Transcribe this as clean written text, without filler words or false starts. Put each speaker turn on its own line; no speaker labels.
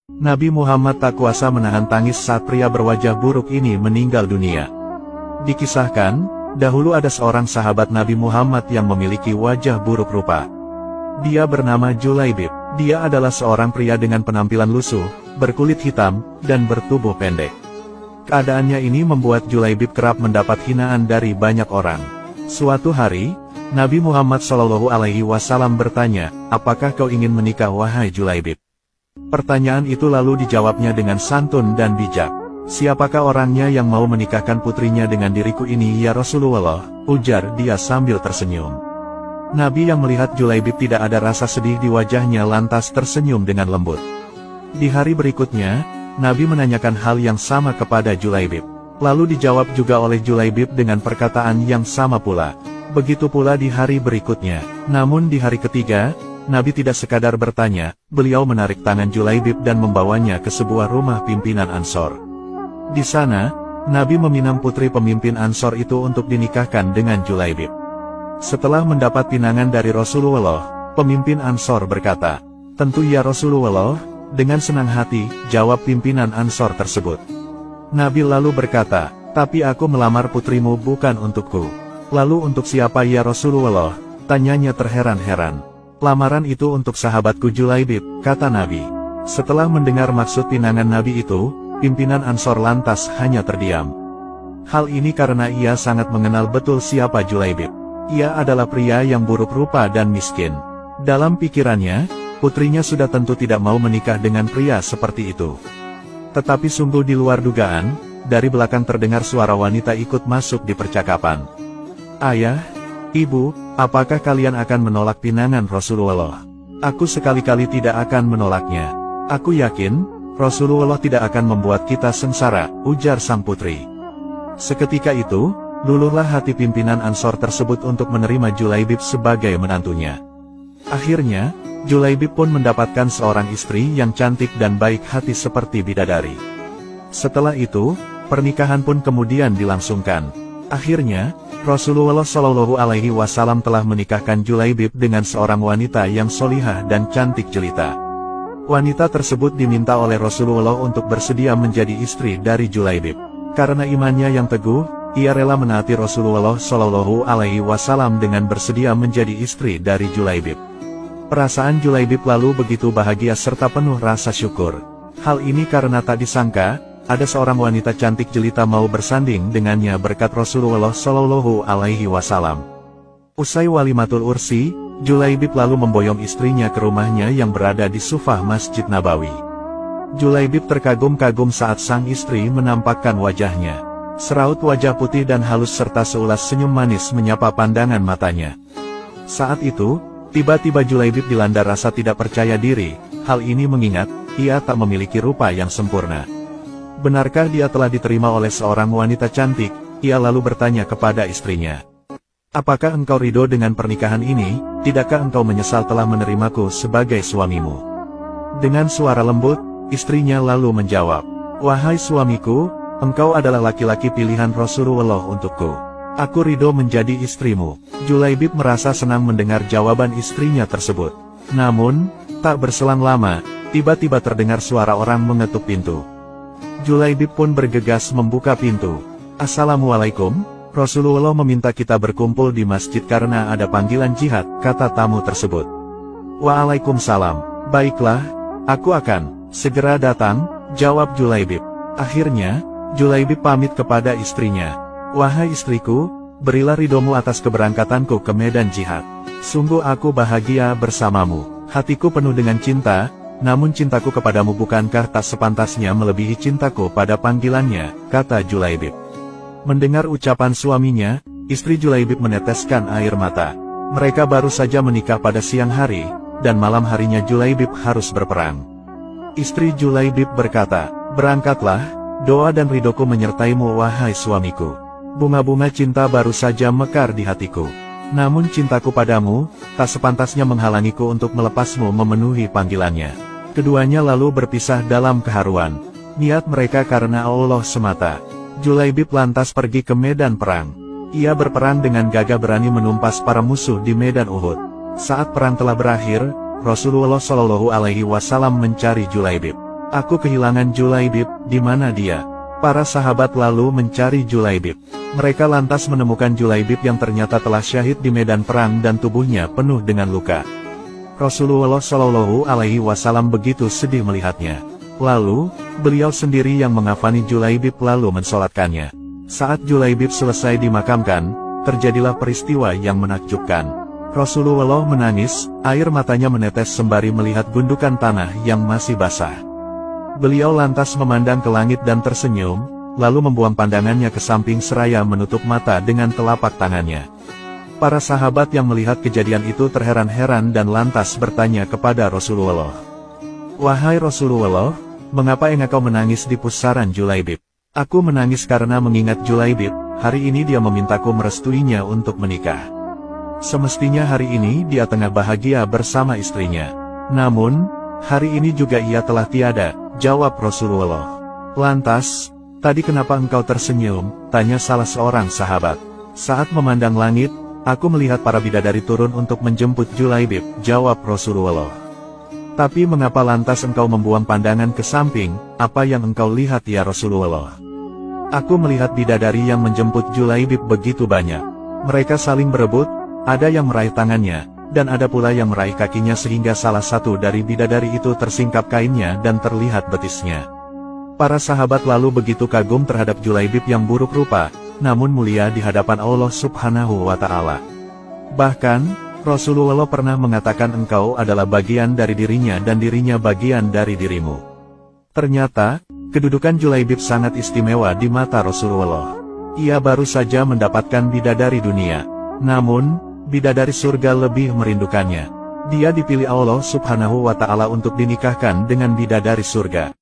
Nabi Muhammad tak kuasa menahan tangis saat pria berwajah buruk ini meninggal dunia. Dikisahkan, dahulu ada seorang sahabat Nabi Muhammad yang memiliki wajah buruk rupa. Dia bernama Julaibib. Dia adalah seorang pria dengan penampilan lusuh, berkulit hitam, dan bertubuh pendek. Keadaannya ini membuat Julaibib kerap mendapat hinaan dari banyak orang. Suatu hari, Nabi Muhammad SAW bertanya, "Apakah kau ingin menikah wahai Julaibib?" Pertanyaan itu lalu dijawabnya dengan santun dan bijak. "Siapakah orangnya yang mau menikahkan putrinya dengan diriku ini ya Rasulullah?" ujar dia sambil tersenyum. Nabi yang melihat Julaibib tidak ada rasa sedih di wajahnya lantas tersenyum dengan lembut. Di hari berikutnya, Nabi menanyakan hal yang sama kepada Julaibib. Lalu dijawab juga oleh Julaibib dengan perkataan yang sama pula. Begitu pula di hari berikutnya. Namun di hari ketiga, Nabi tidak sekadar bertanya, beliau menarik tangan Julaibib dan membawanya ke sebuah rumah pimpinan Ansor. Di sana, Nabi meminang putri pemimpin Ansor itu untuk dinikahkan dengan Julaibib. Setelah mendapat pinangan dari Rasulullah, pemimpin Ansor berkata, "Tentu ya Rasulullah," dengan senang hati, jawab pimpinan Ansor tersebut. Nabi lalu berkata, "Tapi aku melamar putrimu bukan untukku." "Lalu untuk siapa ya Rasulullah?" tanyanya terheran-heran. "Lamaran itu untuk sahabatku Julaibib," kata Nabi. Setelah mendengar maksud pinangan Nabi itu, pimpinan Ansor lantas hanya terdiam. Hal ini karena ia sangat mengenal betul siapa Julaibib. Ia adalah pria yang buruk rupa dan miskin. Dalam pikirannya, putrinya sudah tentu tidak mau menikah dengan pria seperti itu. Tetapi sungguh di luar dugaan, dari belakang terdengar suara wanita ikut masuk di percakapan. "Ayah, Ibu, apakah kalian akan menolak pinangan Rasulullah?" "Aku sekali-kali tidak akan menolaknya. Aku yakin, Rasulullah tidak akan membuat kita sengsara," ujar sang putri. Seketika itu, luluhlah hati pimpinan Ansor tersebut untuk menerima Julaibib sebagai menantunya. Akhirnya, Julaibib pun mendapatkan seorang istri yang cantik dan baik hati seperti bidadari. Setelah itu, pernikahan pun kemudian dilangsungkan. Akhirnya, Rasulullah SAW telah menikahkan Julaibib dengan seorang wanita yang solihah dan cantik jelita. Wanita tersebut diminta oleh Rasulullah untuk bersedia menjadi istri dari Julaibib. Karena imannya yang teguh, ia rela menaati Rasulullah SAW dengan bersedia menjadi istri dari Julaibib. Perasaan Julaibib lalu begitu bahagia serta penuh rasa syukur. Hal ini karena tak disangka, ada seorang wanita cantik jelita mau bersanding dengannya berkat Rasulullah SAW. Usai walimatul ursi, Julaibib lalu memboyong istrinya ke rumahnya yang berada di Sufah Masjid Nabawi. Julaibib terkagum-kagum saat sang istri menampakkan wajahnya. Seraut wajah putih dan halus serta seulas senyum manis menyapa pandangan matanya. Saat itu, tiba-tiba Julaibib dilanda rasa tidak percaya diri, hal ini mengingat, ia tak memiliki rupa yang sempurna. Benarkah dia telah diterima oleh seorang wanita cantik? Ia lalu bertanya kepada istrinya. "Apakah engkau ridho dengan pernikahan ini? Tidakkah engkau menyesal telah menerimaku sebagai suamimu?" Dengan suara lembut, istrinya lalu menjawab, "Wahai suamiku, engkau adalah laki-laki pilihan Rasulullah untukku. Aku ridho menjadi istrimu." Julaibib merasa senang mendengar jawaban istrinya tersebut. Namun, tak berselang lama, tiba-tiba terdengar suara orang mengetuk pintu. Julaibib pun bergegas membuka pintu. "Assalamualaikum, Rasulullah meminta kita berkumpul di masjid karena ada panggilan jihad," kata tamu tersebut. "Waalaikumsalam, baiklah, aku akan segera datang," jawab Julaibib. Akhirnya, Julaibib pamit kepada istrinya. "Wahai istriku, berilah ridhomu atas keberangkatanku ke medan jihad. Sungguh aku bahagia bersamamu. Hatiku penuh dengan cinta, namun cintaku kepadamu bukankah tak sepantasnya melebihi cintaku pada panggilannya," kata Julaibib. Mendengar ucapan suaminya, istri Julaibib meneteskan air mata. Mereka baru saja menikah pada siang hari, dan malam harinya Julaibib harus berperang. Istri Julaibib berkata, "Berangkatlah, doa dan ridhoku menyertaimu wahai suamiku. Bunga-bunga cinta baru saja mekar di hatiku. Namun cintaku padamu, tak sepantasnya menghalangiku untuk melepasmu memenuhi panggilannya." Keduanya lalu berpisah dalam keharuan. Niat mereka karena Allah semata. Julaibib lantas pergi ke medan perang. Ia berperang dengan gagah berani menumpas para musuh di medan Uhud. Saat perang telah berakhir, Rasulullah SAW mencari Julaibib. Aku kehilangan Julaibib, di mana dia? Para sahabat lalu mencari Julaibib. Mereka lantas menemukan Julaibib yang ternyata telah syahid di medan perang dan tubuhnya penuh dengan luka. Rasulullah Shallallahu Alaihi Wasallam begitu sedih melihatnya. Lalu, beliau sendiri yang mengafani Julaibib lalu mensolatkannya. Saat Julaibib selesai dimakamkan, terjadilah peristiwa yang menakjubkan. Rasulullah menangis, air matanya menetes sembari melihat gundukan tanah yang masih basah. Beliau lantas memandang ke langit dan tersenyum, lalu membuang pandangannya ke samping seraya menutup mata dengan telapak tangannya. Para sahabat yang melihat kejadian itu terheran-heran dan lantas bertanya kepada Rasulullah. Wahai Rasulullah, mengapa engkau menangis di pusaran Julaibib? Aku menangis karena mengingat Julaibib, hari ini dia memintaku merestuinya untuk menikah. Semestinya hari ini dia tengah bahagia bersama istrinya. Namun, hari ini juga ia telah tiada, jawab Rasulullah. Lantas, tadi kenapa engkau tersenyum? Tanya salah seorang sahabat. Saat memandang langit, aku melihat para bidadari turun untuk menjemput Julaibib, jawab Rasulullah. Tapi mengapa lantas engkau membuang pandangan ke samping? Apa yang engkau lihat ya Rasulullah? Aku melihat bidadari yang menjemput Julaibib begitu banyak. Mereka saling berebut, ada yang meraih tangannya, dan ada pula yang meraih kakinya sehingga salah satu dari bidadari itu tersingkap kainnya dan terlihat betisnya. Para sahabat lalu begitu kagum terhadap Julaibib yang buruk rupa, namun mulia di hadapan Allah Subhanahu wa Ta'ala. Bahkan, Rasulullah pernah mengatakan engkau adalah bagian dari dirinya dan dirinya bagian dari dirimu. Ternyata, kedudukan Julaibib sangat istimewa di mata Rasulullah. Ia baru saja mendapatkan bidadari dunia. Namun, bidadari surga lebih merindukannya. Dia dipilih Allah Subhanahu wa Ta'ala untuk dinikahkan dengan bidadari surga.